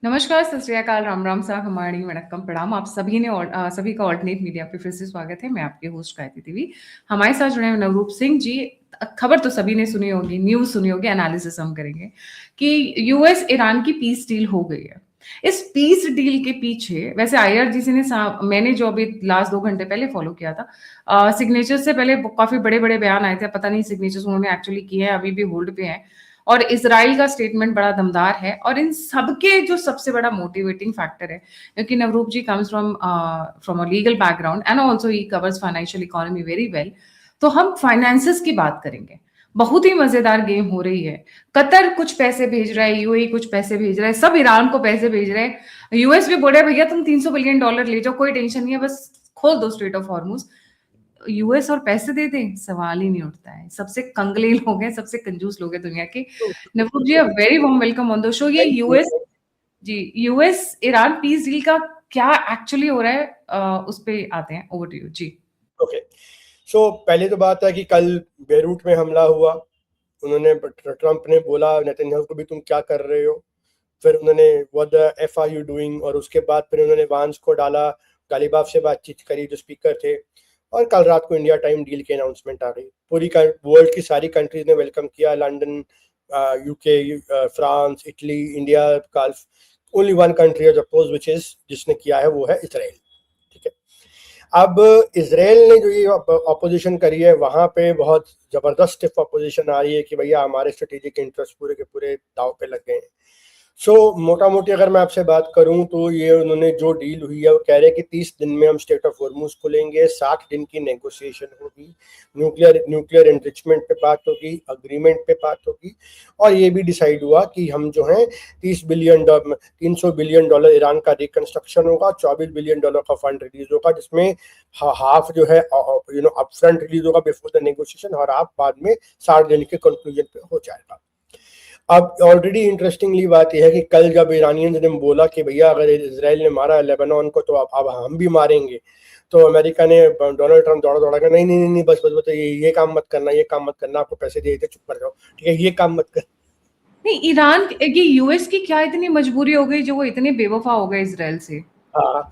नमस्कार, सत श्री अकाल, राम राम सा हमारी वणक्कम प्रणाम। आप सभी का ऑल्टरनेट मीडिया पे फिर से स्वागत है। मैं आपकी होस्ट गायत्री देवी। हमारे साथ जुड़े हैं नवरूप सिंह जी। खबर तो सभी ने सुनी होगी, न्यूज सुनी होगी, एनालिसिस हम करेंगे कि यूएस ईरान की पीस डील हो गई है। इस पीस डील के पीछे वैसे आईआरजीसी ने मैंने जो अभी लास्ट 2 घंटे पहले फॉलो किया था, सिग्नेचर से पहले काफी बड़े बड़े बयान आए थे। पता नहीं सिग्नेचर्स उन्होंने एक्चुअली किए हैं, अभी भी होल्ड पे हैं। और इजराइल का स्टेटमेंट बड़ा दमदार है। और इन सबके जो सबसे बड़ा मोटिवेटिंग फैक्टर है, क्योंकि Navroop ji comes from a legal background and also he covers financial economy very well. तो हम फाइनेंसेस की बात करेंगे। बहुत ही मजेदार गेम हो रही है। कतर कुछ पैसे भेज रहा है, यूएई कुछ पैसे भेज रहा है, सब ईरान को पैसे भेज रहे हैं। यूएस भी बोल रहा है भैया तुम $300 बिलियन ले जाओ, कोई टेंशन नहीं है, बस खोल दो स्ट्रेट ऑफ हॉर्मुज। यूएस और पैसे दे दे, सवाल ही नहीं उठता है। सबसे कंगले लोग हैं, सबसे कंजूस लोग हैं दुनिया के। Navroop ji, very warm welcome on the show. ये thank you. US ji, US Iran peace deal का क्या एक्चुअली हो रहा है, उस पे आते हैं। Over to you ji. Okay, so पहले तो बात है कि कल बेरूट में हमला हुआ। उन्होंने ट्रंप ने बोला नेतन्याहू को भी तुम क्या कर रहे हो। फिर उन्होंने what the F R you doing, और उसके बाद फिर उन्होंने वांस को डाला, गालिबाफ से बातचीत करी जो स्पीकर थे, और कल रात को इंडिया टाइम डील की अनाउंसमेंट आ गई। पूरी वर्ल्ड की सारी कंट्रीज ने वेलकम किया। London, UK, France, Italy, India, gulf. Only one country है अपोज विच इज जिसने किया है, वो है इसराइल। ठीक है, अब इसराइल ने जो ये ऑपोजिशन करी है, वहां पे बहुत जबरदस्त ऑपोजिशन आ रही है कि भैया हमारे स्ट्रेटेजिक इंटरेस्ट पूरे के पूरे दाव पे लग गए हैं। सो मोटा मोटी अगर मैं आपसे बात करूं तो ये उन्होंने जो डील हुई है, वो कह रहे हैं कि 30 दिन में हम स्टेट ऑफ हॉर्मुज खोलेंगे, 60 दिन की नेगोशिएशन होगी, न्यूक्लियर एनरिचमेंट पे बात होगी, अग्रीमेंट पे बात होगी, और ये भी डिसाइड हुआ कि हम जो है $300 बिलियन ईरान का रिकंस्ट्रक्शन होगा, $24 बिलियन का फंड रिलीज होगा, जिसमें हाफ जो है अपफ्रंट रिलीज होगा बिफोर द नेगोशिएशन, और हाफ बाद में 60 दिन के कंक्लूजन पे हो जाएगा। अब ऑलरेडी इंटरेस्टिंगली बात यह है कि कल जब ईरानियंस ने बोला कि भैया अगर इजराइल ने मारा लेबनान को तो अब हम भी मारेंगे, तो अमेरिका ने डोनाल्ड ट्रंप दौड़ा दौड़ा कर नहीं नहीं नहीं बस बस बस ये काम मत करना, ये काम मत करना, आपको पैसे दिए थे, चुप कर जाओ, ठीक है, ये काम मत कर। नहीं, ईरान ये यूएस की क्या इतनी मजबूरी हो गई जो वो इतने बेवफा हो गए इसराइल से? हाँ,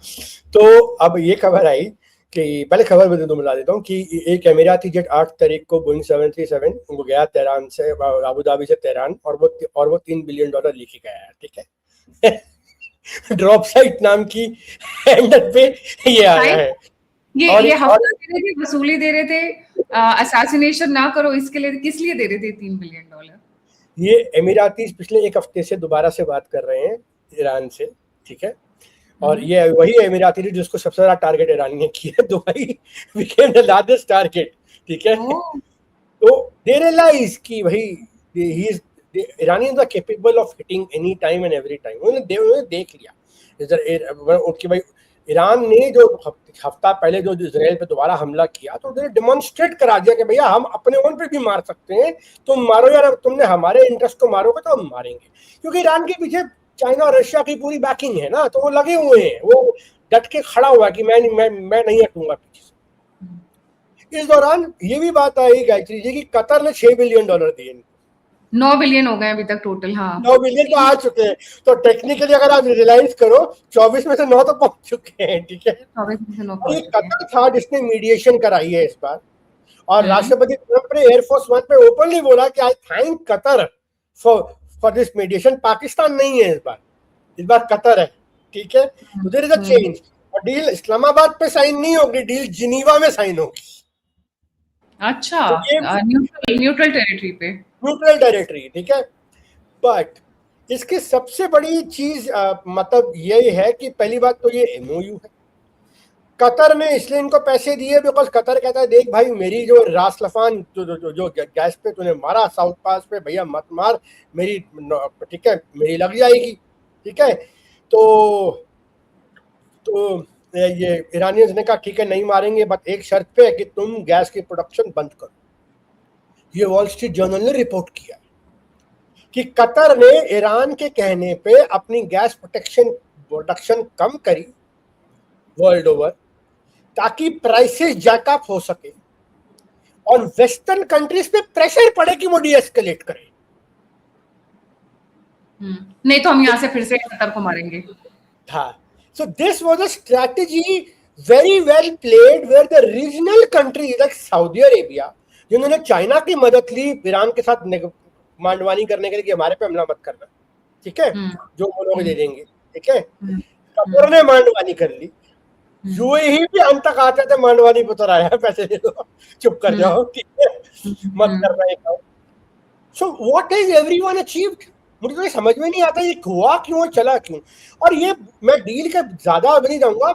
तो अब ये खबर आई कि पहले खबर बता दो, मिला देता हूँ कि एक अमीराती जेट 8 तारीख को बोइंग 737 वो गया तेहरान से, अबू धाबी से तेहरान, और वो $3 बिलियन लेके गया है। ठीक है ड्रॉप साइट नाम की हैंडल पे ये आया है। ये हफ्ता दे रहे थे, वसूली दे रहे थे, असैसिनेशन ना करो इसके लिए, किस लिए दे रहे थे $3 बिलियन? ये एमिरातीज पिछले एक हफ्ते से दोबारा से बात कर रहे हैं ईरान से। ठीक है, और ये वही एमिराती थी जिसको सबसे ज्यादा टारगेट ईरान ने किया। Dubai became the largest target. ठीक है, तो दे रियलाइज कि भाई he is Iranians are capable of hitting any time and every time। उन्होंने देख लिया कि भाई ईरान ने जो हफ्ता पहले जो इजराइल पे दोबारा हमला किया, तो उन्होंने डेमोन्स्ट्रेट करा दिया कि भैया हम अपने ओन पे भी मार सकते हैं, तुम मारो यार, तुमने हमारे इंटरेस्ट को मारोगे तो हम मारेंगे। क्योंकि ईरान के पीछे चाइना और रशिया की पूरी बैकिंग है ना, तो वो लगे हुए हैं, वो डट के खड़ा हुआ कि मैं नहीं हटूंगा पीछे से। इस दौरान ये भी बात आई गायत्री जी की कतर ने $6 बिलियन दिए। 9 बिलियन हो गए अभी तक टोटल। हाँ, 9 बिलियन तो आ चुके हैं, तो टेक्निकली अगर आप रियलाइज करो 24 में से 9 तो पहुंच चुके हैं। ठीक है, 24 में से 9 और ये पहुंच चुके हैं। कतर था जिसने मीडिएशन कराई है इस बार, और राष्ट्रपति ट्रंप ने एयरफोर्स वन पे ओपनली बोला कि आई thank Qatar for this mediation. Pakistan नहीं है इस बार कतर है। ठीक है, तो देयर इज अ चेंज, और डील इस्लामाबाद पे साइन नहीं होगी, डील जिनीवा में साइन होगी। अच्छा, तो न्यूट्रल टेरिटरी पे, न्यूट्रल टेरिटरी। ठीक है, बट इसकी सबसे बड़ी चीज मतलब यही है कि पहली बात तो ये एमओयू है। कतर ने इसलिए इनको पैसे दिए बिकॉज कतर कहता है देख भाई, मेरी जो रास लफान जो गैस पे तूने मारा साउथ पास पे, भैया मत मार मेरी, ठीक है, मेरी लग जाएगी। ठीक है, तो ये ईरानियंस ने कहा ठीक है नहीं मारेंगे, बट एक शर्त पे है कि तुम गैस की प्रोडक्शन बंद करो। ये वॉल स्ट्रीट जर्नल ने रिपोर्ट किया कि कतर ने ईरान के कहने पे अपनी गैस प्रोडक्शन कम करी वर्ल्ड ओवर, ताकि प्राइसेस जैकअप हो सके और वेस्टर्न कंट्रीज पे प्रेशर पड़े कि वो डी एस्केलेट करें। नहीं तो हम यहाँ से फिर से कतर को मारेंगे। हाँ, so this was a strategy very well played where the regional countries like Saudi Arabia, जिन्होंने चाइना की मदद ली ईरान के साथ मांडवानी करने के लिए कि हमारे पे हमला मत करना, ठीक है, जो वो लोग दे देंगे, ठीक है, कतर ने मांडवानी कर ली, यूएई भी अंत तक आते थे मांडवानी पे, उतर आया पैसे दे दो, चुप कर जाओ, ठीक है, मत करना ये काम। So what is everyone achieved, मुझे तो ये समझ में नहीं आता ये हुआ क्यों, चला क्यों। और ये मैं डील के ज्यादा नहीं जाऊंगा,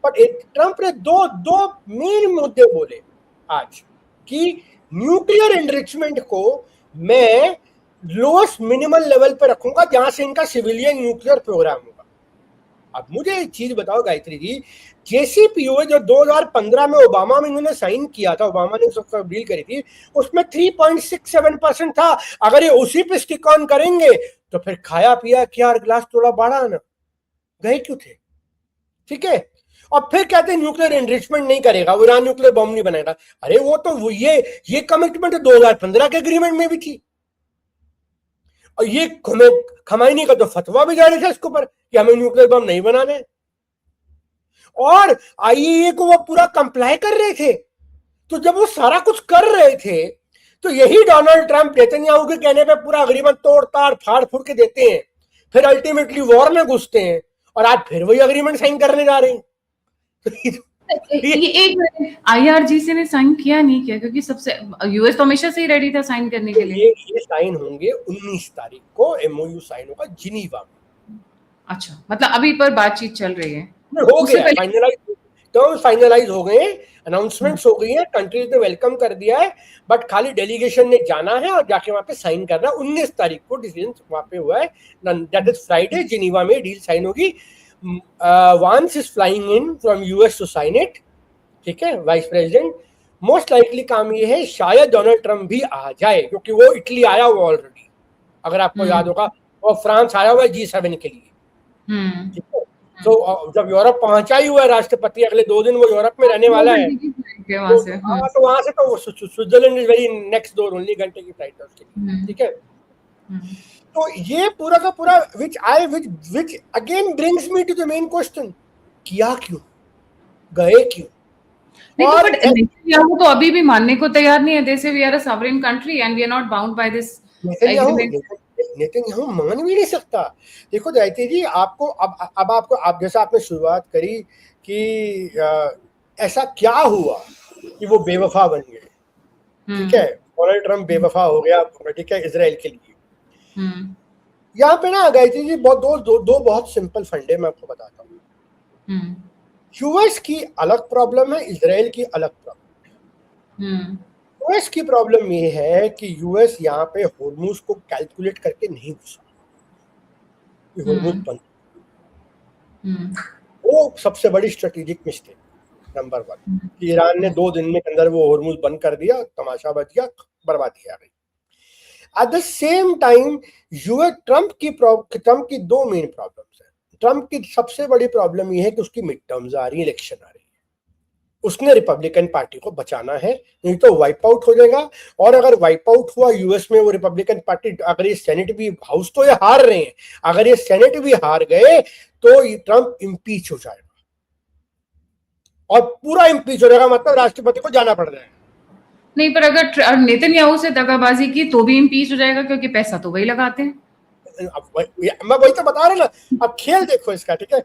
बट ट्रंप ने दो दो मेन मुद्दे बोले आज कि न्यूक्लियर एनरिचमेंट को मैं लोएस्ट मिनिमल लेवल पे रखूंगा जहां से इनका सिविलियन न्यूक्लियर प्रोग्राम होगा। अब मुझे एक चीज बताओ गायत्री जी, JCPOA जो 2015 में ओबामा में इन्होंने साइन किया था, ओबामा ने सबका डील करी थी, उसमें 3.67% था। अगर ये उसी पे स्टिक ऑन करेंगे तो फिर खाया पिया क्या और गिलास थोड़ा बड़ा ना, गए क्यों थे, ठीक है। और फिर कहते हैं न्यूक्लियर एनरिचमेंट नहीं करेगा, वो ईरान न्यूक्लियर बम नहीं बनाएगा। अरे वो तो ये कमिटमेंट 2015 के एग्रीमेंट में भी थी, और ये खमैनी का तो फतवा भी जारी था इसके ऊपर कि हमें न्यूक्लियर बम नहीं बनाने, और IAEA को वो पूरा कंप्लाई कर रहे थे। तो जब वो सारा कुछ कर रहे थे तो यही डोनाल्ड ट्रंप नेतन्याहू के कहने पे पूरा अग्रीमेंट तोड़ ताड़ फाड़ फूड़ के देते हैं, फिर अल्टीमेटली वॉर में घुसते हैं, और आज फिर वही अग्रीमेंट साइन करने जा रहे हैं। ये एक IRGC ने साइन किया नहीं किया, क्योंकि सबसे यूएस तो हमेशा से ही रेडी था साइन करने के लिए। ये साइन होंगे 19 तारीख को, MOU साइन होगा जिनीवा में। अच्छा, मतलब अभी पर बातचीत चल रही है, हो गया फाइनलाइज, टर्म्स फाइनलाइज हो गए हैं, अनाउंसमेंट्स हो गई है, कंट्रीज ने वेलकम कर दिया है, बट खाली डेलीगेशन ने जाना है और जाके वहां पे साइन करना है। 19 तारीख को डिसीजन वहां पे हुआ है, दैट इज फ्राइडे, जिनीवा में डील साइन होगी। Vance is flying in from US to sign it, ठीक है, वाइस प्रेसिडेंट। मोस्ट लाइकली काम ये है शायद डोनाल्ड ट्रंप भी आ जाए, क्योंकि वो इटली आया हुआ ऑलरेडी, अगर आपको याद होगा, और फ्रांस आया हुआ है G7 के लिए, ठीक है। तो जब यूरोप पहुंचा ही हुआ है राष्ट्रपति, अगले 2 दिन वो यूरोप में रहने वाला है, तो वहां से तो Switzerland is very next door, only घंटे की फ्लाइट है उसके लिए, ठीक है। तो ये पूरा का पूरा which again brings me to the main question, किया क्यों, गए क्यों। और नेतन्याहू तो अभी भी मानने को तैयार नहीं है, they say we are a sovereign country and we are not bound by this agreement। Netanyahu मान भी नहीं सकता। देखो गायत्री जी, आपको अब आपको, आप जैसा आपने शुरुआत करी कि ऐसा क्या हुआ कि वो बेवफा बन गए, ठीक है, डोनाल्ड ट्रंप बेवफा हो गया, ठीक है, इजराइल के लिए। यहाँ पे ना गायत्री जी बहुत दो बहुत सिंपल फंडे मैं आपको बताता हूँ। यूएस की अलग प्रॉब्लम है, इजराइल की अलग प्रॉब्लम है। यूएस की प्रॉब्लम ये है कि यूएस यहाँ पे होर्मुज को कैलकुलेट करके नहीं घुसा, होर्मुज बंद, वो सबसे बड़ी स्ट्रेटेजिक मिस्टेक नंबर 1, कि ईरान ने 2 दिन में अंदर वो होर्मुज बंद कर दिया, तमाशा बच गया, बर्बादी आ गई। At the same time US Trump की 2 मेन प्रॉब्लम्स है। ट्रंप की सबसे बड़ी प्रॉब्लम ये है कि उसकी मिड टर्म्स आ रही है, इलेक्शन आ रही है, उसने रिपब्लिकन पार्टी को बचाना है, नहीं तो वाइप आउट हो जाएगा। और अगर वाइप आउट हुआ यूएस में वो रिपब्लिकन पार्टी, अगर ये सेनेट भी, हाउस तो ये हार रहे हैं, अगर ये सेनेट भी हार गए तो ट्रंप इम्पीच हो जाएगा, और पूरा इम्पीच हो जाएगा, मतलब राष्ट्रपति को जाना पड़ जाएगा। नहीं, पर अगर नेतन्याहू से दगाबाजी की तो भी इम्पीच हो जाएगा, क्योंकि पैसा तो वही लगाते हैं। मैं वही तो बता रहा ना, अब खेल देखो इसका, ठीक है।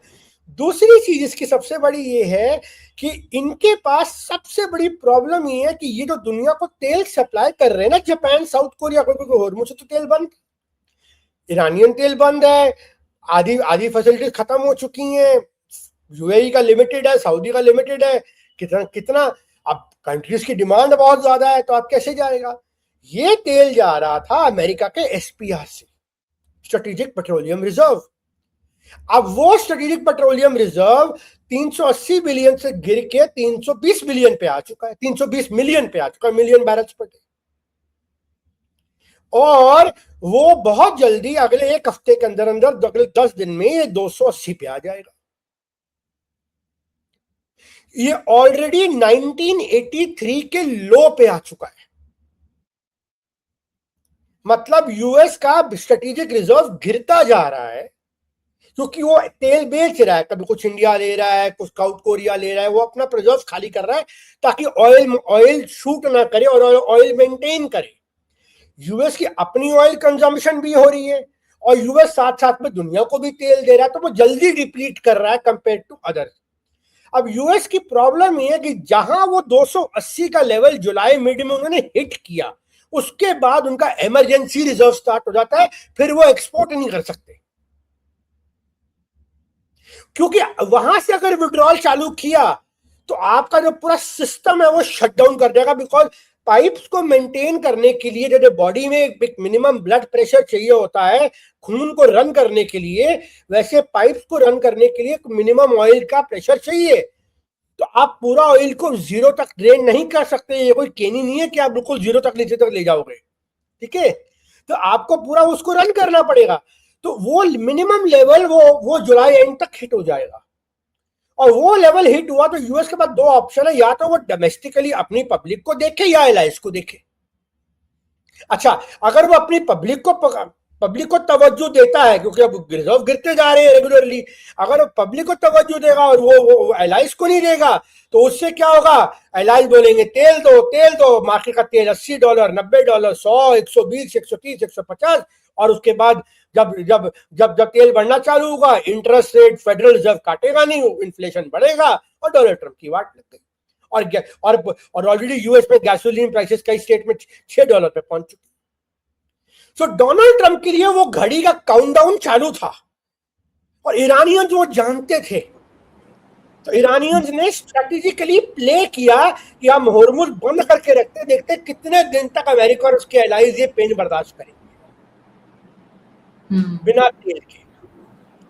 दूसरी चीज इसकी सबसे बड़ी ये है कि इनके पास सबसे बड़ी प्रॉब्लम ये है कि ये जो दुनिया को तेल सप्लाई कर रहे हैं ना, जापान, साउथ कोरिया को, होर्मुज से तो तेल बंद, ईरानियन तेल बंद है, आधी फैसिलिटीज खत्म हो चुकी हैं, यूएई का लिमिटेड है, सऊदी का लिमिटेड है, कितना अब कंट्रीज की डिमांड बहुत ज्यादा है, तो आप कैसे जाएगा। ये तेल जा रहा था अमेरिका के SPR से, स्ट्रेटेजिक पेट्रोलियम रिजर्व। अब वो स्ट्रेटेजिक पेट्रोलियम रिजर्व 380 बिलियन से गिर के 320 बिलियन पे आ चुका है, 320 मिलियन पे आ चुका है, मिलियन बैरल्स पर डे। और वो बहुत जल्दी अगले 1 हफ्ते के अंदर अगले 10 दिन में ये 280 पे आ जाएगा। ये ऑलरेडी 1983 के लो पे आ चुका है, मतलब यूएस का स्ट्रेटेजिक रिजर्व गिरता जा रहा है, क्योंकि वो तेल बेच रहा है, कभी कुछ इंडिया ले रहा है, कुछ साउथ कोरिया ले रहा है, वो अपना रिजर्व खाली कर रहा है ताकि ऑयल शूट ना करे और ऑयल मेंटेन करे। यूएस की अपनी ऑयल कंजम्पशन भी हो रही है और यूएस साथ साथ में दुनिया को भी तेल दे रहा है, तो वो जल्दी डिप्लीट कर रहा है कंपेयर टू अदर। अब यूएस की प्रॉब्लम ये है कि जहां वो 280 का लेवल जुलाई मिड में उन्होंने हिट किया, उसके बाद उनका इमरजेंसी रिजर्व स्टार्ट हो जाता है, फिर वो एक्सपोर्ट नहीं कर सकते, क्योंकि वहां से अगर विड्रॉल चालू किया तो आपका जो पूरा सिस्टम है वो शट डाउन कर देगा। बिकॉज पाइप्स को मेंटेन करने के लिए जो बॉडी में एक मिनिमम ब्लड प्रेशर चाहिए होता है खून को रन करने के लिए, वैसे पाइप्स को रन करने के लिए मिनिमम ऑयल का प्रेशर चाहिए। तो आप पूरा ऑयल को जीरो तक ड्रेन नहीं कर सकते, ये कोई केनी नहीं है कि आप बिल्कुल जीरो तक नीचे तक ले जाओगे, ठीक है। तो आपको पूरा उसको रन करना पड़ेगा, तो वो मिनिमम लेवल वो जुलाई एंड तक हिट हो जाएगा। और वो लेवल हिट हुआ तो यूएस के पास दो ऑप्शन है, या तो वो डोमेस्टिकली अपनी पब्लिक को देखे या एलाइंस को देखे। अच्छा, अगर वो अपनी पब्लिक को तवज्जो देता है, क्योंकि अब रिजर्व गिरते जा रहे हैं रेगुलरली, अगर वो पब्लिक को तवज्जो देगा और वो एलाइंस को नहीं देगा, तो उससे क्या होगा, एलाइंस बोलेंगे तेल दो, मार्केट का तेल $80, $90, $100, $120, $130, $150, और उसके बाद जब जब जब जब तेल बढ़ना चालू होगा, इंटरेस्ट रेट फेडरल रिजर्व काटेगा नहीं, इन्फ्लेशन बढ़ेगा और डोनाल्ड ट्रंप की वाट लग गई। और ऑलरेडी यूएस में गैसोलीन प्राइसेस कई स्टेट में $6 पे पहुंच चुकी। सो डोनाल्ड ट्रंप के लिए वो घड़ी का काउंटडाउन चालू था, और ईरानियंस वो जानते थे, तो ईरानियंस ने स्ट्रेटेजिकली प्ले किया कि हम होर्मुज बंद करके रखते, देखते कितने दिन तक अमेरिका और उसके एलाइज ये पेन बर्दाश्त करेंगे बिना तेल के।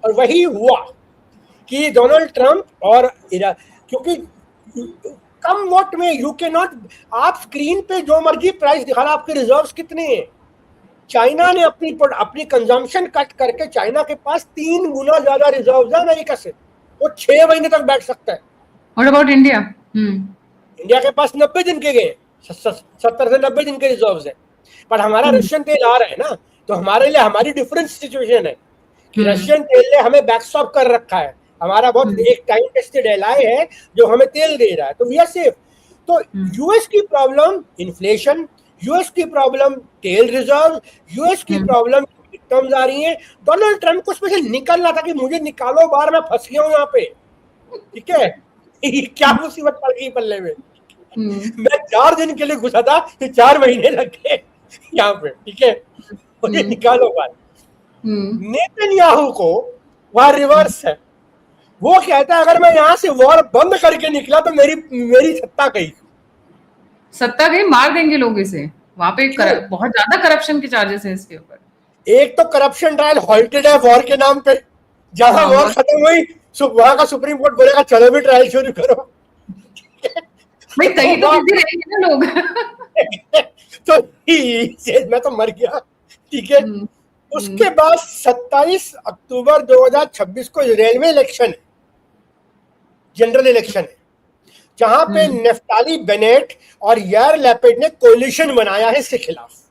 और वही हुआ कि डोनाल्ड ट्रंप और क्योंकि कम वोट में यू कैन नॉट, आप स्क्रीन पे जो मर्जी प्राइस दिखा रहा, आपके रिजर्व्स कितने हैं। चाइना ने अपनी कंजम्पशन कट करके, चाइना के पास 3 गुना ज्यादा रिजर्व है अमेरिका से, वो 6 महीने तक बैठ सकता है। What about India? इंडिया के पास 90 दिन के गए, 70 से 90 दिन के रिजर्व है, पर हमारा रशियन तेल आ रहा है ना, तो हमारे लिए हमारी डिफरेंट सिचुएशन है कि रशियन तेल ने हमें बैकस्टॉप कर रखा है, हमारा बहुत एक टाइम टेस्टेड एलआई है जो हमें तेल दे रहा है, तो वी आर सेफ। तो यूएस की प्रॉब्लम इन्फ्लेशन, यूएस की प्रॉब्लम तेल रिजर्व, यूएस की प्रॉब्लम टर्म्स आ रही है। डोनाल्ड ट्रंप को उसमें से निकलना था कि मुझे निकालो बाहर, मैं फंस गया हूं यहाँ पे, ठीक है। क्या मुसीबत पड़ गई पल्ले में। मैं 4 दिन के लिए घुसा था, तो 4 महीने लग गए यहाँ पे, ठीक है, मुझे निकालो बाहर। नेतन्याहू को वह रिवर्स है, वो कहता है अगर मैं यहाँ से वॉर बंद करके निकला तो मेरी सत्ता गई, मार देंगे लोग इसे। वहां पे बहुत ज्यादा करप्शन के चार्जेस हैं इसके ऊपर। एक तो करप्शन ट्रायल हॉल्टेड है वॉर के नाम पे, जहां वॉर खत्म हुई वहां का सुप्रीम कोर्ट बोलेगा चलो भी ट्रायल शुरू करो। भाई कहीं तो बिजी रहेंगे ना लोग। तो मैं तो मर गया, ठीक है। उसके बाद 27 अक्टूबर 2026 को रेलवे इलेक्शन है, जनरल इलेक्शन है, जहां पे नेफ्ताली बेनेट और यार लैपिड ने कोलिशन बनाया है इसके खिलाफ।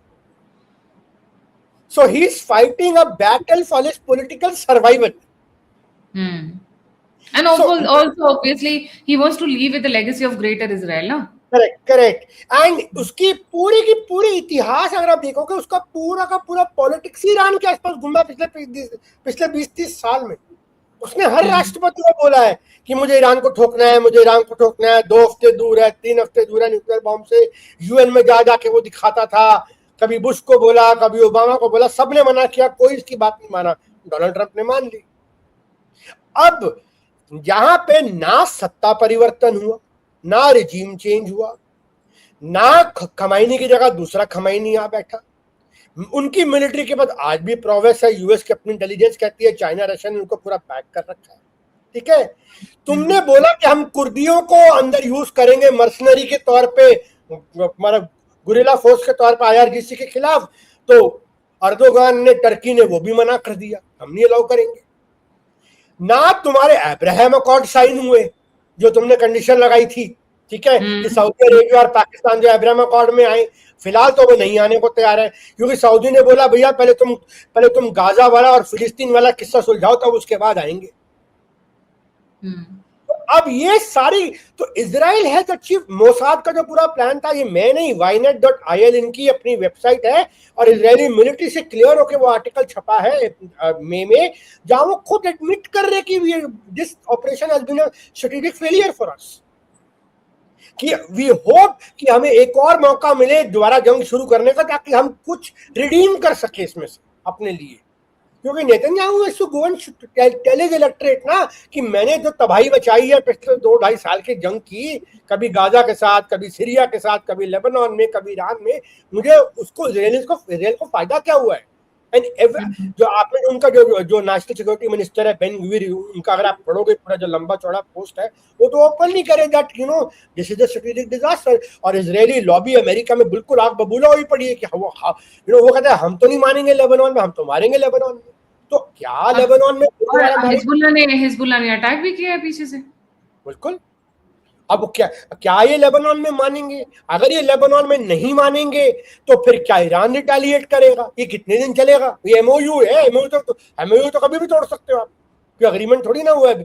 So he is fighting a battle for his political survival. And also obviously he wants to leave with the legacy of greater Israel, ना? Correct. And उसकी पूरी की पूरी इतिहास अगर आप देखोगे, उसका पूरा का पूरा पॉलिटिक्स ईरान के आसपास घूमा पिछले 20-30 साल में। उसने हर राष्ट्रपति को बोला है कि मुझे ईरान को ठोकना है, 2 हफ्ते दूर है, 3 हफ्ते दूर है न्यूक्लियर बॉम्ब से। यूएन में जाके वो दिखाता था, कभी बुश को बोला, कभी ओबामा को बोला, सबने मना किया, कोई इसकी बात नहीं माना। डोनाल्ड ट्रंप ने मान ली। अब जहां पे ना सत्ता परिवर्तन हुआ, ना रिजीम चेंज हुआ, ना खमैनी की जगह दूसरा खमैनी आ बैठा, उनकी मिलिट्री के पास आज भी प्रोवेस है। यूएस की अपनी इंटेलिजेंस कहती है चाइना रशिया ने उनको पूरा पैक कर रखा है, ठीक है। तुमने बोला कि हम कुर्दियों को अंदर यूज करेंगे मर्सनरी के तौर पे, हमारा गुरिल्ला फोर्स के तौर पर आईआरजीसी के खिलाफ, तो अर्दोगान ने, टर्की ने वो भी मना कर दिया, हम नहीं अलाउ करेंगे। ना तुम्हारे अब्राहम अकॉर्ड साइन हुए जो तुमने कंडीशन लगाई थी, ठीक है, कि सऊदी अरेबिया और पाकिस्तान जो अब्राहम अकॉर्ड में आए, फिलहाल तो वो नहीं आने को तैयार है, क्योंकि सऊदी ने बोला भैया पहले तुम गाजा वाला और फिलिस्तीन वाला किस्सा सुलझाओ, तब उसके बाद आएंगे। तो अब ये सारी, तो इजराइल हैज अचीव, मोसाद का जो पूरा प्लान था, ये मैं नहीं, ynet.il इनकी अपनी वेबसाइट है, और इजरायली मिलिट्री से क्लियर होकर वो आर्टिकल छपा है मई में, जहां वो खुद एडमिट कर रहे कि this operation has been a strategic failure for us, कि वी होप कि हमें एक और मौका मिले दोबारा जंग शुरू करने का, ताकि हम कुछ रिडीम कर सके इसमें से अपने लिए। क्योंकि Netanyahu is to go and tell his electorate ना कि मैंने जो तबाही मचाई है पिछले 2-2.5 साल की जंग की, कभी गाजा के साथ, कभी सीरिया के साथ, कभी लेबनान में, कभी ईरान में, मुझे उसको इजराइल को फायदा क्या हुआ है। एंड जो आपने उनका जो नेशनल सिक्योरिटी मिनिस्टर है बेन ग्वीर, उनका अगर आप पढ़ोगे पूरा जो लंबा चौड़ा पोस्ट है, वो तो ओपन नहीं करे that this is a strategic disaster. और इजरायली लॉबी अमेरिका में बिल्कुल आग बबूला हुई पड़ी है कि वो कहता है हम तो नहीं मानेंगे लेबनान में, हम तो मारेंगे लेबनान में। तो क्या लेबनान में हिजबुल्लाह ने अटैक भी किया है पीछे से, बिल्कुल। अब क्या ये लेबनान में मानेंगे? अगर ये लेबनान में नहीं मानेंगे तो फिर क्या ईरान रिटेलिएट करेगा? ये कितने दिन चलेगा? ये एमओयू है, एमओयू तो कभी भी तोड़ सकते हो आप, कोई अग्रीमेंट थोड़ी ना हुआ है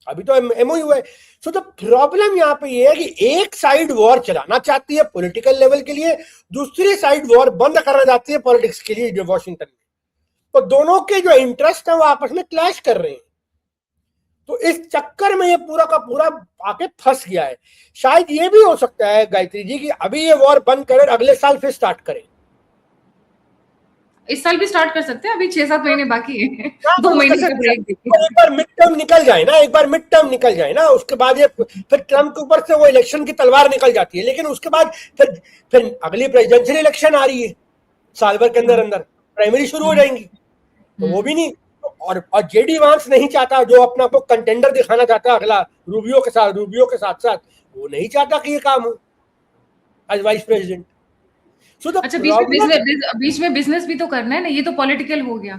अभी तो एमओयू है। सो द प्रॉब्लम यहाँ पे ये है कि एक साइड वॉर चलाना चाहती है पॉलिटिकल लेवल के लिए, दूसरी साइड वॉर बंद करना चाहती है पॉलिटिक्स के लिए वॉशिंगटन में। तो दोनों के जो इंटरेस्ट है वो आपस में क्लैश कर रहे हैं। तो इस चक्कर में ये पूरा का पूरा आके फंस गया है। शायद ये भी हो सकता है गायत्री जी कि अभी ये वॉर बंद करें, अगले साल फिर स्टार्ट करें। इस साल भी स्टार्ट कर सकते हैं, अभी 6-7 महीने बाकी है, 2 महीने का ब्रेक देखिए। एक बार मिड टर्म निकल जाए ना, उसके बाद ये फिर ट्रम्प के ऊपर से वो इलेक्शन की तलवार निकल जाती है, लेकिन उसके बाद फिर अगली प्रेसिडेंशियल इलेक्शन आ रही है साल भर के अंदर प्राइमरी शुरू हो जाएंगी, तो वो भी नहीं। और जेडी वांस नहीं चाहता, जो अपना को कंटेंडर दिखाना चाहता अगला रूबियो के साथ वो नहीं चाहता कि ये काम हो एज वाइस प्रेसिडेंट। अच्छा, बीच में बिजनेस भी तो करना है ना, ये तो पॉलिटिकल हो गया।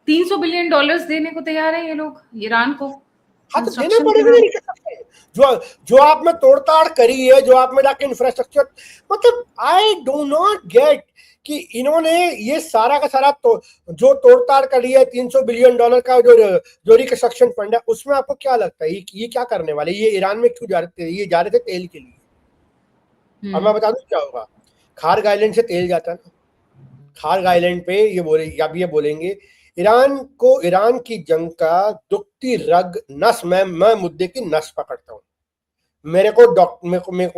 $300 बिलियन देने को तैयार है ये लोग ईरान को। हाँ, तो देने पड़ेगा। जो आप में तोड़ताड़ करी है, जो आप में जाके इंफ्रास्ट्रक्चर, मतलब आई डू नॉट गेट कि इन्होंने ये सारा का सारा तो जो तोड़ताड़ करी है $300 बिलियन का जो रिकंस्ट्रक्शन फंड है, उसमें आपको क्या लगता है ये क्या करने वाले? ये ईरान में क्यों जा रहे थे? ये जा रहे थे तेल के लिए। अब मैं बता दूं क्या होगा। खार्ग आइलैंड से तेल जाता है ना, खार्ग आइलैंड पे ये बोलेंगे ईरान की जंग का दुखती रग नस, मैं मुद्दे की नस पकड़ता हूँ। मेरे को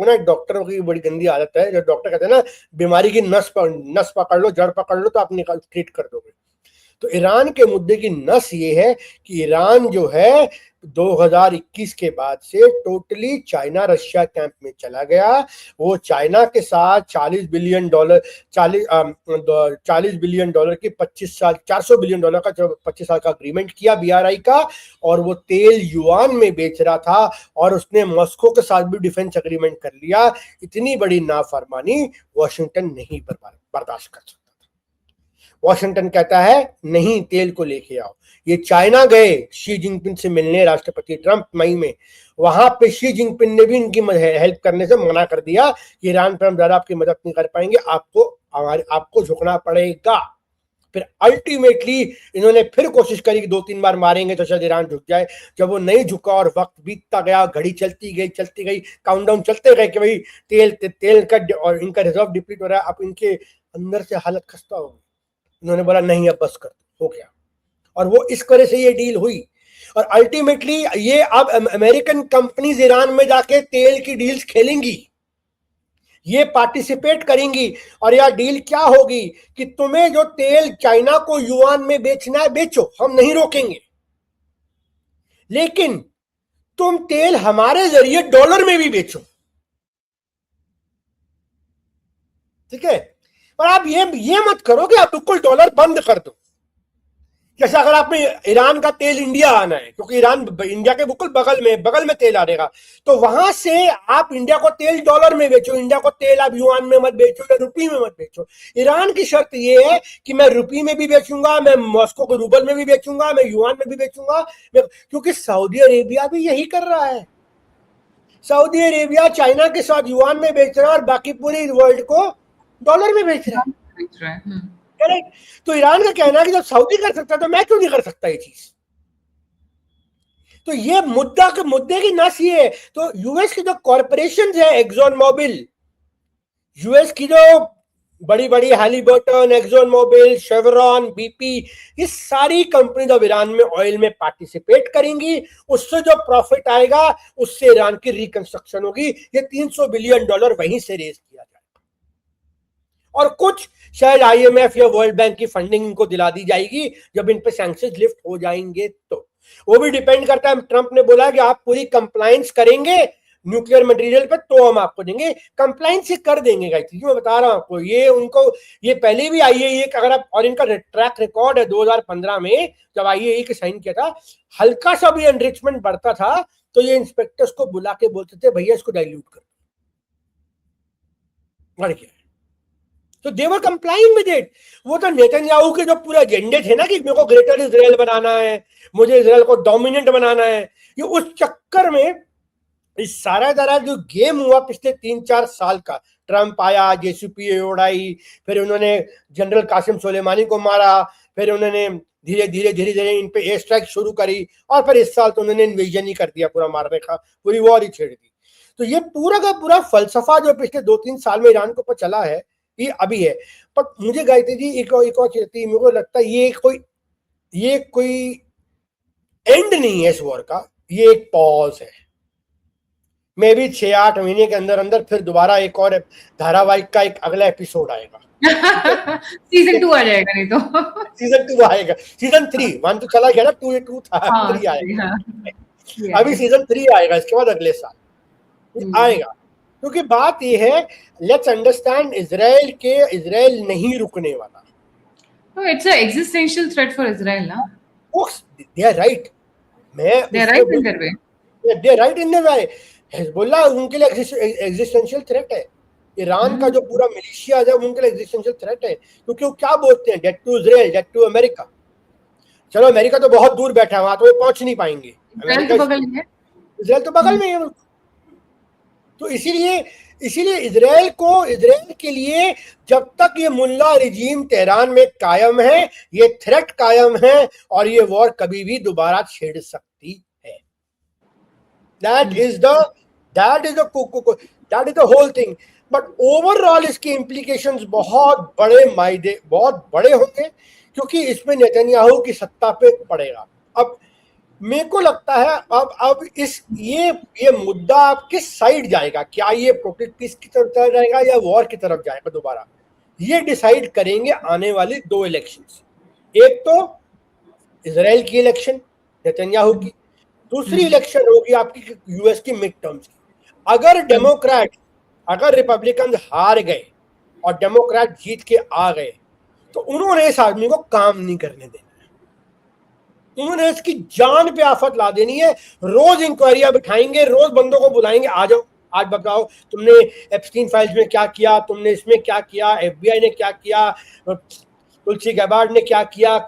ना एक डॉक्टर की बड़ी गंदी आदत है, जो डॉक्टर कहते हैं ना बीमारी की नस पकड़ लो, जड़ पकड़ लो तो आप ट्रीट कर दोगे। तो ईरान के मुद्दे की नस ये है कि ईरान जो है 2021 के बाद से टोटली चाइना रशिया कैंप में चला गया। वो चाइना के साथ $40 बिलियन की 25 साल $400 बिलियन का जो 25 साल का अग्रीमेंट किया BRI का, और वो तेल युआन में बेच रहा था, और उसने मॉस्को के साथ भी डिफेंस अग्रीमेंट कर लिया। इतनी बड़ी नाफरमानी वॉशिंगटन नहीं बर्दाश्त कर सकता। वॉशिंगटन कहता है नहीं, तेल को लेके आओ। ये चाइना गए शी जिनपिंग से मिलने, राष्ट्रपति ट्रंप मई में, वहां पे शी जिनपिंग ने भी इनकी हेल्प करने से मना कर दिया कि ईरान पर हम ज्यादा आपकी मदद नहीं कर पाएंगे, आपको झुकना पड़ेगा। फिर अल्टीमेटली इन्होंने फिर कोशिश करी कि 2-3 बार मारेंगे तो शायद ईरान झुक जाए। जब वो नहीं झुका और वक्त बीतता गया, घड़ी चलती गई, काउंटडाउन चलते गए कि भाई तेल का और इनका रिजर्व डिप्लीट हो रहा है, अब इनके अंदर से हालत खस्ता होगी। उन्होंने बोला नहीं अब बस कर, हो गया। और वो इस तरह से ये डील हुई, और अल्टीमेटली ये अब अमेरिकन कंपनीज ईरान में जाके तेल की डील्स खेलेंगी, ये पार्टिसिपेट करेंगी। और यह डील क्या होगी कि तुम्हें जो तेल चाइना को युआन में बेचना है बेचो, हम नहीं रोकेंगे, लेकिन तुम तेल हमारे जरिए डॉलर में भी बेचो, ठीक है। और आप ये मत करो कि आप बिल्कुल डॉलर बंद कर दो। जैसे अगर आपने ईरान का तेल इंडिया आना है, क्योंकि इंडिया के बिल्कुल बगल में तेल आएगा, तो वहां से आप इंडिया को तेल डॉलर में बेचो, इंडिया को तेल आप युआन में मत बेचो या रुपये में मत बेचो। ईरान की शर्त ये है कि मैं रुपये में भी बेचूंगा, मैं मॉस्को के रूबल में भी बेचूंगा, मैं युआन में भी बेचूंगा, क्योंकि सऊदी अरेबिया भी यही कर रहा है। सऊदी अरेबिया चाइना के साथ युआन में बेच रहा है और बाकी पूरी वर्ल्ड को डॉलर में बेच रहा है। करेक्ट। तो ईरान का कहना है कि जब सऊदी कर सकता तो मैं क्यों नहीं कर सकता ये चीज। तो ये मुद्दे की नस ये है। तो यूएस की जो कॉरपोरेशन है, एक्सॉन मोबिल, यूएस की जो बड़ी बड़ी Halliburton, Exxon Mobil, Chevron, BP, ये सारी कंपनी जब ईरान में ऑयल में पार्टिसिपेट करेंगी, उससे जो प्रॉफिट आएगा उससे ईरान की रिकंस्ट्रक्शन होगी। ये $300 बिलियन वहीं से रेज किया जाएगा और कुछ शायद आईएमएफ या वर्ल्ड बैंक की फंडिंग इनको दिला दी जाएगी जब इन पे सैंक्शंस लिफ्ट हो जाएंगे। तो वो भी डिपेंड करता है। ट्रंप ने बोला कि आप पूरी कंप्लायंस करेंगे न्यूक्लियर मटेरियल पे तो हम आपको देंगे। कंप्लायंस से कर देंगे गाइस, मैं बता रहा हूं आपको। ये उनको ये पहले भी आईएईए अगर आप, और इनका ट्रैक रिकॉर्ड है 2015 में जब आईएईए के साइन किया था, हल्का सा भी एनरिचमेंट बढ़ता था तो ये इंस्पेक्टर्स को बुला के बोलते थे भैया इसको डाइल्यूट कर, बढ़ गया। तो दे वर कंप्लाइंग विद इट। वो तो नेतन्याहू के जो पूरे एजेंडे थे ना कि मेरे को ग्रेटर इजराइल बनाना है, मुझे इजराइल को डोमिनेंट बनाना है, ये उस चक्कर में इस सारा जो गेम हुआ पिछले 3-4 साल का, ट्रंप आया, जेसीपीओ उड़ाई, फिर उन्होंने जनरल कासिम सुलेमानी को मारा, फिर उन्होंने धीरे धीरे इन पे एयर स्ट्राइक शुरू करी, और फिर इस साल तो उन्होंने इन्वेजन ही कर दिया, पूरा मारने का, पूरी वॉर ही छेड़ दी। तो ये पूरा का पूरा फलसफा जो पिछले 2-3 साल में ईरान के ऊपर चला है, ये अभी है। पर मुझे गायत्री जी एक और चीज, मेरे को लगता है ये कोई एंड नहीं है इस वॉर का, ये एक पॉज है। मे भी 6-8 महीने के अंदर अंदर फिर दोबारा एक और धारावाहिक का एक अगला एपिसोड आएगा। सीजन 2 आ जाएगा, नहीं तो सीजन 2 आएगा। सीजन 3, 1 तो चला गया ना, 2 था, 3 आएगा। अभी सीजन 3 आएगा, इसके बाद अगले साल आएगा। क्योंकि बात ये है, लेट्स अंडरस्टैंड, इजराइल नहीं रुकने वाला। No, it's an existential threat for Israel, ना? They are right. They are right in their way. They are right in their way. Hezbollah उनके लिए एग्जिस्टेंशियल थ्रेट है। ईरान का जो पूरा मिलिशिया है उनके लिए एग्जिस्टेंशियल थ्रेट है, क्योंकि वो क्या बोलते हैं, debt to Israel, debt to America. चलो अमेरिका तो बहुत दूर बैठा है, वहां तो वो पहुंच नहीं पाएंगे। इजराइल तो बगल में है। इजराइल तो बगल में है। तो इसीलिए इजराइल के लिए जब तक ये मुल्ला रिजीम तेहरान में कायम है, ये थ्रेट कायम है, और ये वॉर कभी भी दोबारा छेड़ सकती है। That is the whole thing. But overall इसके implications बहुत बड़े होंगे, क्योंकि इसमें नेतन्याहू की सत्ता पे पड़ेगा। अब मेरे को लगता है अब ये मुद्दा अब किस साइड जाएगा, क्या ये प्रोटेक्ट पीस की तरफ जाएगा या वॉर की तरफ जाएगा दोबारा, ये डिसाइड करेंगे आने वाली 2 इलेक्शंस। एक तो इजराइल की इलेक्शन नेतन्याहू की, दूसरी इलेक्शन होगी आपकी यूएस की मिड टर्म्स की। अगर रिपब्लिकन हार गए और डेमोक्रेट जीत के आ गए, तो उन्होंने इस आदमी को काम नहीं करने देना है। उन्होंने इसकी जान पे आफत ला देनी है। रोज इंक्वायरियां बिठाएंगे, रोज बंदों को बुलाएंगे, आ जाओ आज बताओ तुमने एप्स्टीन फाइल्स में क्या किया, तुमने इसमें क्या किया, एफबीआई ने क्या किया, तुलसी गैबार्ड ने क्या किया,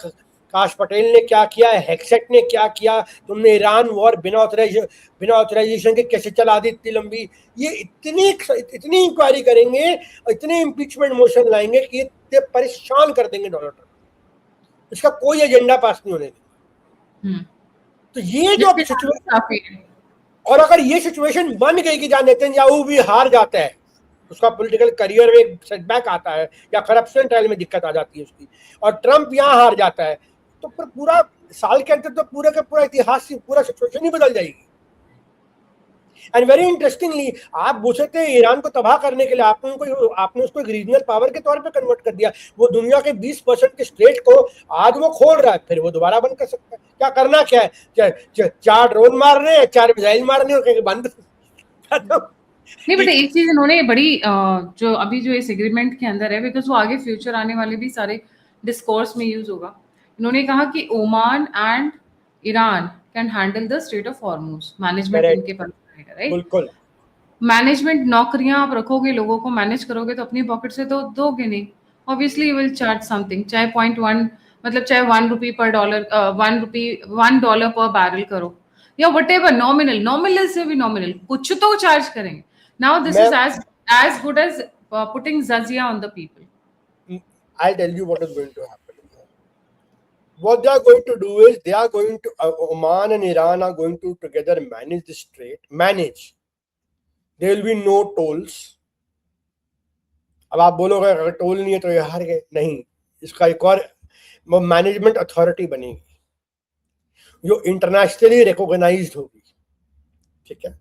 काश पटेल ने क्या किया, हेक्सेट ने क्या किया, तुमने ईरान वॉर बिना ऑथराइजेशन के कैसे चला दी इतनी लंबी। ये इतनी इंक्वायरी करेंगे, इतने इम्पीचमेंट मोशन लाएंगे कि ये परेशान कर देंगे डोनाल्ड ट्रंप। इसका कोई एजेंडा पास नहीं होने देगा। तो ये जो सिचुएशन, और अगर ये सिचुएशन बन गई कि जहां नेतन्याहू भी हार जाता है, उसका पॉलिटिकल करियर में एक सेटबैक आता है या करप्शन ट्रायल में दिक्कत आ जाती है उसकी, और ट्रंप यहाँ हार जाता है, तो फिर पूरा साल के अंदर तो पूरा का पूरा इतिहास, पूरा सिचुएशन ही बदल जाएगी। एंड वेरी इंटरेस्टिंगली, आप पूछे थे ईरान को तबाह करने के लिए आपने उसको एक रीजनल पावर के तौर पे कन्वर्ट कर दिया। वो दुनिया के 20% के स्टेट को आज वो खोल रहा है, फिर वो दोबारा बंद कर सकता है। क्या करना क्या है, 4 ड्रोन मार रहे हैं, 4 मिसाइल मार रहे हैं, कहेंगे बंद। नहीं बेटा, एक चीज इन्होंने बड़ी जो अभी जो इस एग्रीमेंट के अंदर है, बिकॉज वो आगे फ्यूचर आने वाले भी सारे डिस्कोर्स में यूज होगा। इन्होंने कहा कि Oman and Iran can handle the straight of Hormuz, management इनके पास रहेगा, राइट? बिल्कुल। मैनेजमेंट नौकरियां आप रखोगे, लोगों को मैनेज करोगे, तो अपनी पॉकेट से तो दोगे नहीं। Obviously you will charge something, चाहे 0.1 मतलब चाहे $1 per डॉलर, $1 पर बैरल करो, या व्हाटएवर, नॉमिनल से भी नॉमिनल कुछ तो चार्ज करेंगे। Now this is as good as putting jizya on the people? I'll tell you what is going to happen. What they are going to do is they are going to Oman and Iran are going to together manage the strait. Manage. There will be no tolls. अब आप बोलोगे अगर toll नहीं है तो ये हार गए, नहीं, इसका एक और मैनेजमेंट अथॉरिटी बनेगी जो इंटरनेशनली रिकॉग्नाइज्ड होगी, ठीक है।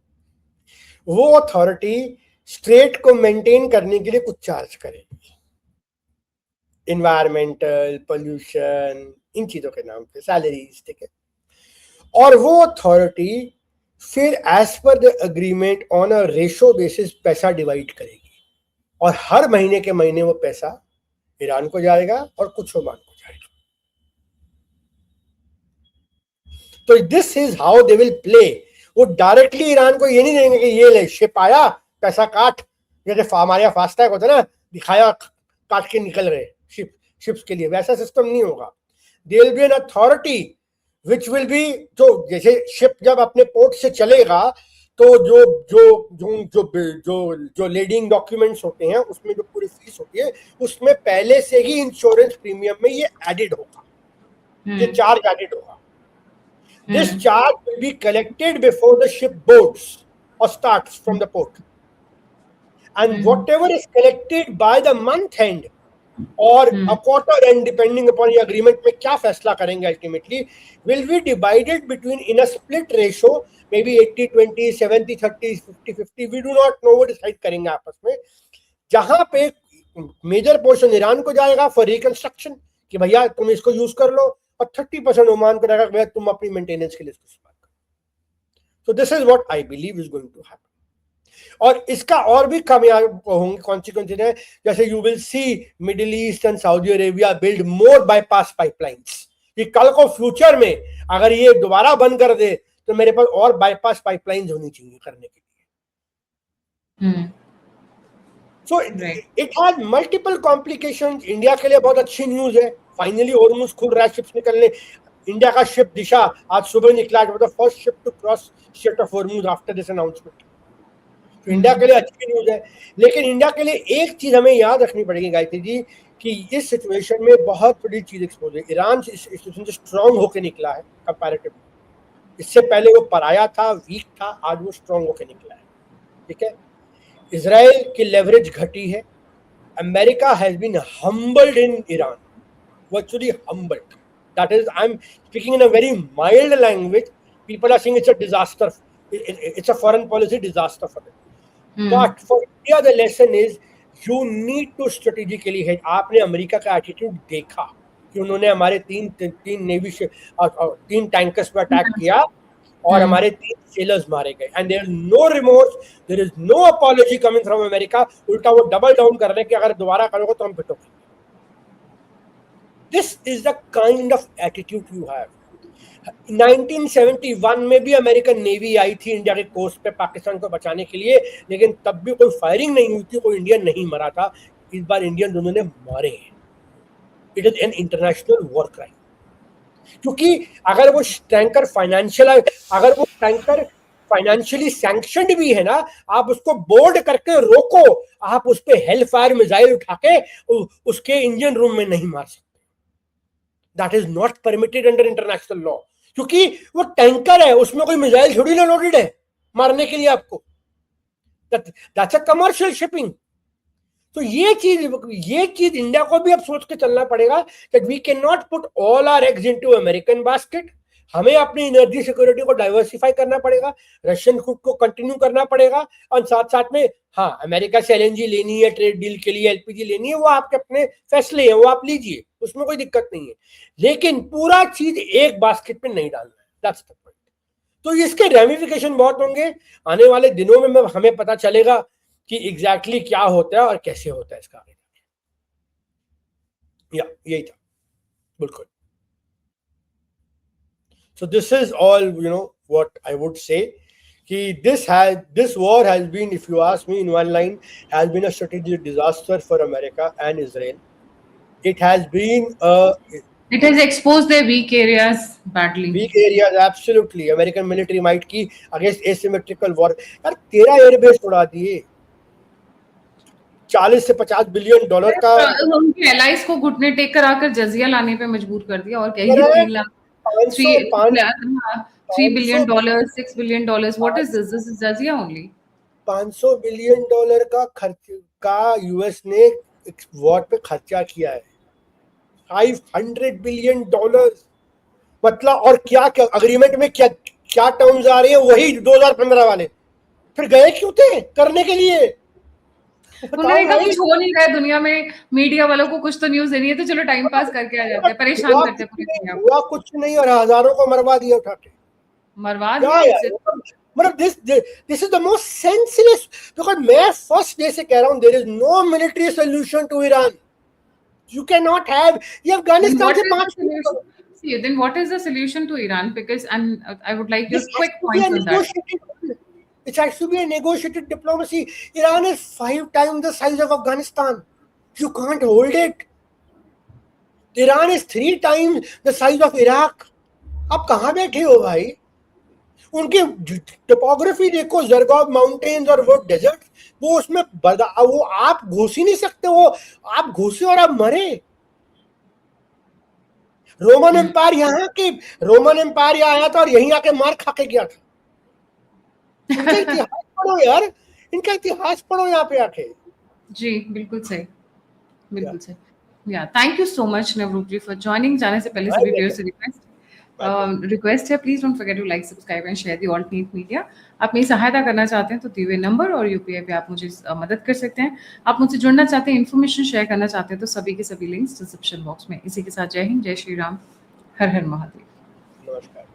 वो अथॉरिटी स्ट्रेट को मेंटेन करने के लिए कुछ चार्ज करेगी, इन्वायरमेंटल, पोल्यूशन, इन चीजों के नाम पे सैलरीज, ठीक है। और वो अथॉरिटी फिर as per the agreement on a ratio basis पैसा डिवाइड करेगी और हर महीने के महीने वो पैसा ईरान को जाएगा और कुछ ओमान को जाएगा। तो this is how they will play. वो डायरेक्टली ईरान को ये नहीं देंगे कि ये ले शिप आया पैसा काट, जैसे हमारे यहाँ फास्टैग होता है ना, दिखाया काट के निकल रहे शिप्स के लिए, वैसा सिस्टम नहीं होगा। There will be an authority which will be, तो जैसे शिप जब अपने पोर्ट से चलेगा तो जो जो जो जो जो जो लीडिंग डॉक्यूमेंट्स होते हैं उसमें जो पूरी फीस होती है उसमें पहले से ही इंश्योरेंस प्रीमियम में ये एडेड होगा, ये चार्ज एडेड होगा। This charge will be collected before the ship boards और starts from the port, and whatever is collected by the month end और a quarter end, depending upon your agreement में क्या फैसला करेंगे ultimately, will be divided between in a split ratio, maybe 80-20, 70-30, 50-50, we do not know, वो decide करेंगे आपस में, जहां पे मेजर पोर्शन ईरान को जाएगा फॉर रिकंस्ट्रक्शन कि भैया तुम इसको यूज कर लो, और 30% ओमान को जाएगा भैया तुम अपनी मेंटेनेंस के लिए इसको इस्तेमाल करो। So this is what I believe is going to happen. और इसका और भी कामयाब होंगे कॉन्सिक्वेंसेस है, जैसे you will see middle east and Saudi Arabia build more bypass pipelines, कि कल को फ्यूचर में अगर ये दोबारा बंद कर दे तो मेरे पास और बाईपास पाइपलाइंस होनी चाहिए करने के लिए। So it has multiple complications. India के लिए बहुत अच्छी न्यूज है, फाइनली हॉर्मुज खुल रहा है शिप्स निकलने। इंडिया का शिप दिशा आज सुबह निकला, first ship to cross Strait of Hormuz after this announcement. India के लिए अच्छी न्यूज है, लेकिन इंडिया के लिए एक चीज हमें याद रखनी पड़ेगी गायत्री जी, कि इस सिचुएशन में बहुत बड़ी चीज एक्सपोज है। ईरान इस सिचुएशन से स्ट्रांग होकर निकला है कंपैरेटिवली। इससे पहले वो पराया था, वीक था, आज वो स्ट्रांग होकर निकला है, ठीक है। इजराइल की लेवरेज घटी है। America has been humbled in Iran, virtually humbled. That is, I am speaking in a very mild language. People are saying it's a disaster, it's a foreign policy disaster for them. But for India the lesson is you need to strategically hedge. आपने America का attitude देखा कि उन्होंने हमारे तीन navy से 3 tankers पर attack किया और हमारे 3 सेलर्स मारे गए, and there is no remorse, there is no apology coming from America. उल्टा वो डबल डाउन कर रहे हैं कि अगर दोबारा करोगे तो हम पिटोगे। This is the kind of attitude you have. 1971 में भी अमेरिकन नेवी आई थी इंडिया के कोस्ट पे पाकिस्तान को बचाने के लिए, लेकिन तब भी कोई फायरिंग नहीं हुई थी, कोई इंडियन नहीं मरा था। इस बार इंडियन दोनों ने मारे हैं। It is an international war crime, क्योंकि अगर वो टैंकर फाइनेंशियली सैंक्शनड भी है ना, आप उसको बोर्ड करके रोको, आप उस पर हेल फायर मिसाइल उठा के उसके इंजन रूम में नहीं मार सकते। That is not permitted under international law, क्योंकि वो टैंकर है, उसमें कोई मिसाइल थोड़ी ना लोडेड है मारने के लिए आपको। That's a commercial shipping. तो ये चीज इंडिया को भी अब सोच के चलना पड़ेगा that we cannot put all our eggs into American basket। हमें अपनी एनर्जी सिक्योरिटी को डाइवर्सिफाई करना पड़ेगा, रशियन खुद को कंटिन्यू करना पड़ेगा, और साथ साथ में हाँ अमेरिका से एलएनजी लेनी है ट्रेड डील के लिए, एलपीजी लेनी है, वो आपके अपने फैसले हैं, वो आप लीजिए, उसमें कोई दिक्कत नहीं है, लेकिन पूरा चीज एक बास्केट में नहीं डालना है। That's the point. तो इसके रेमिफिकेशन बहुत होंगे आने वाले दिनों में, हमें पता चलेगा कि एग्जैक्टली क्या होता है और कैसे होता है इसका। यही था बिल्कुल। So this is all, what I would say, कि this war has been, if you ask me in one line, has been a strategic disaster for America and Israel. It has exposed their weak areas badly. Weak areas, absolutely. American military might की against asymmetrical war। यार 13 airbase उड़ा दिए, 40 से 50 billion dollar का उनके allies को घुटने take कर आकर जजिया लाने पे मजबूर कर दिया और कहीं correct. 3 lakh 3 billion 500 dollar 6 billion dollars what is this is जजिया ओनली 500 बिलियन डॉलर का खर्च का यूएस ने वॉर पे खर्चा किया है। 500 बिलियन डॉलर मतलब, और क्या क्या अग्रीमेंट में क्या क्या टर्म्स आ रहे हैं, वही 2015 वाले। फिर गए क्यों थे करने के लिए? उन्होंने कहा कुछ हो नहीं रहा है दुनिया में, मीडिया वालों को कुछ तो न्यूज देनी है तो चलो टाइम पास करके आ जाते हैं, परेशान करते हैं पूरी दुनिया को। हुआ कुछ नहीं और हजारों को मरवा दिया उठा के। मरवा क्या दिया यार, मतलब this is the most senseless. Because मैं फर्स्ट डे से कह रहा हूं, there is no military solution to Iran. You cannot have ये अफगानिस्तान से 5 See, then what is the solution to Iran? Because I would like your This has quick to be a points on that. negotiated. It has to be a negotiated diplomacy. Iran is 5 times the size of Afghanistan. You can't hold it. Iran is 3 times the size of Iraq. आप कहाँ बैठे हो भाई? उनकी topography देखो, जरगोब mountains और वो desert, वो उसमें वो आप घुस ही नहीं सकते। वो आप घुसे और आप मरे। रोमन एम्पायर यहाँ के रोमन एम्पायर यहाँ आया था और यहीं आके मार खा के गया था। इनका इतिहास पढ़ो यार, इनका इतिहास पढ़ो यहाँ पे आके। जी बिल्कुल सही, बिल्कुल सही। या thank you so much Navroop ji for joining. जाने से पहले सभी व्यूअर्स से रिक्वेस्ट है, please don't forget to like subscribe and share the alternate media. आप मेरी सहायता करना चाहते हैं तो दिए हुए नंबर और यूपीआई पे आप मुझे मदद कर सकते हैं। आप मुझसे जुड़ना चाहते हैं, इन्फॉर्मेशन शेयर करना चाहते हैं तो सभी के सभी लिंक्स डिस्क्रिप्शन बॉक्स में। इसी के साथ जय हिंद, जय श्री राम, हर हर महादेव। नमस्कार।